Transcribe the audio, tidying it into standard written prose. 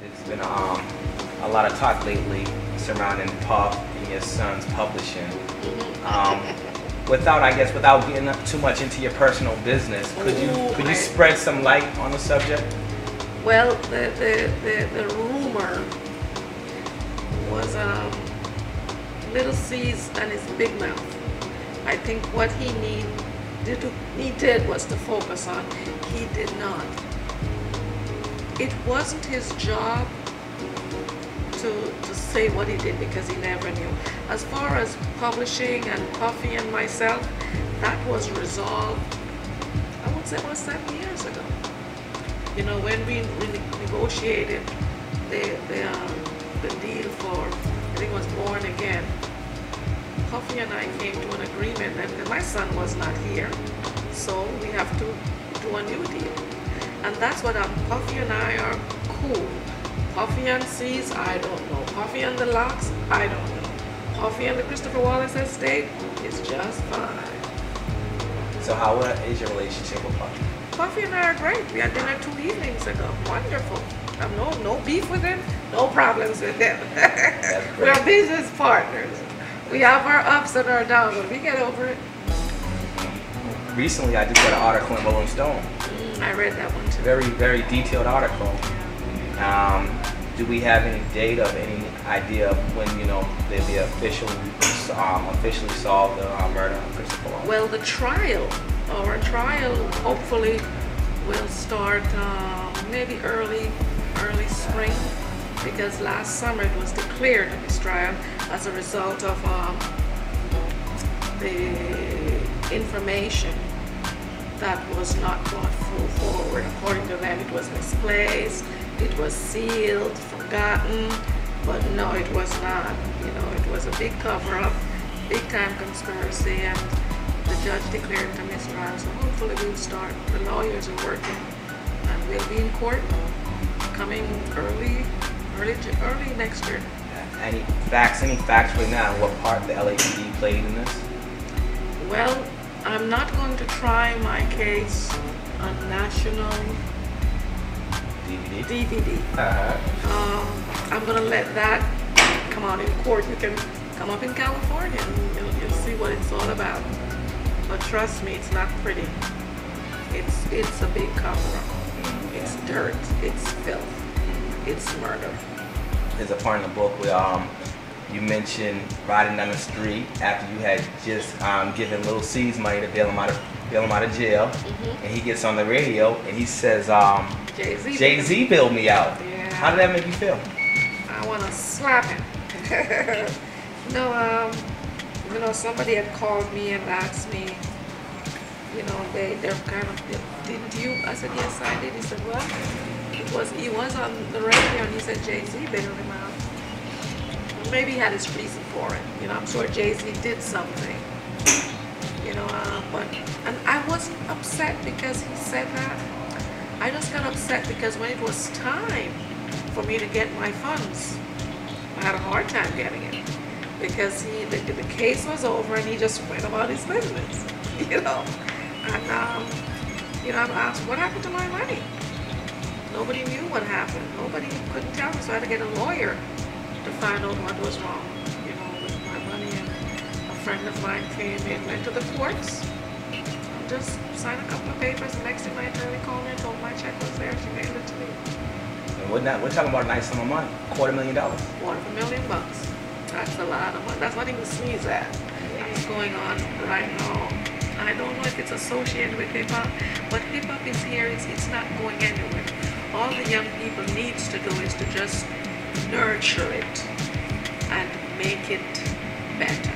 There's been a lot of talk lately surrounding Puff and your son's publishing. Without getting too much into your personal business, could you spread some light on the subject? Well, the rumor was Little C's and his big mouth. I think what he did was to focus on. He did not. It wasn't his job to say what he did because he never knew. As far as publishing and Puffy and myself, that was resolved, I would say about 7 years ago. You know, when we negotiated the deal for, I think it was Born Again, Puffy and I came to an agreement, and my son was not here, so we have to do a new deal. And that's what Puffy and I are cool. Puffy and C's, I don't know. Puffy and the Locks, I don't know. Puffy and the Christopher Wallce estate is just fine. So how is your relationship with Puffy? Puffy and I are great. We had dinner 2 evenings ago. Wonderful. I have no beef with him, no problems with him. We're business partners. We have our ups and our downs, but we get over it. Recently, I just read an article in Rolling Stone. I read that one too. Very, very detailed article. Do we have any date of any idea of when, you know, they'll be officially solve the murder of Christopher Wallce? Well, our trial hopefully will start maybe early spring, because last summer it was declared a mistrial as a result of the information that was not brought forward. According to them, it was misplaced, it was sealed, forgotten, but no, it was not. You know, it was a big cover-up, big-time conspiracy, and the judge declared it a mistrial. So hopefully we'll start. The lawyers are working, and we'll be in court coming early next year. Any facts right now on what part the LAPD played in this? Well, I'm not going to try my case on national DVD. I'm going to let that come out in court. You can come up in California and you'll see what it's all about. But trust me, it's not pretty. It's a big cover-up. It's dirt. It's filth. It's murder. There's a part in the book where you mentioned riding down the street after you had just given Little C's money to bail him out of jail, and he gets on the radio and he says, Jay-Z bailed me out. Yeah. How did that make you feel? I want to slap him. You know, somebody had called me and asked me, you know, they're kind of, didn't you? I said, yes, I did. He said, well, he was on the radio and he said Jay-Z bailed him out. Well, maybe he had his reason for it. You know, I'm sure Jay-Z did something. You know, and I wasn't upset because he said that. I just got upset because when it was time for me to get my funds, I had a hard time getting it because the case was over and he just went about his business. You know, and you know, I asked, what happened to my money? Nobody knew what happened. Nobody couldn't tell me, so I had to get a lawyer to find out what was wrong, you know, with my money. And a friend of mine came in, went to the courts, and just signed a couple of papers. The next thing my attorney called me and told my check was there. She mailed it to me. And we're talking about a nice sum of money, $250,000. $250,000. That's a lot of money. That's not even sneeze at. That's going on right now. I don't know if it's associated with hip-hop, but hip-hop is here. It's not going anywhere. All the young people needs to do is to just nurture it and make it better.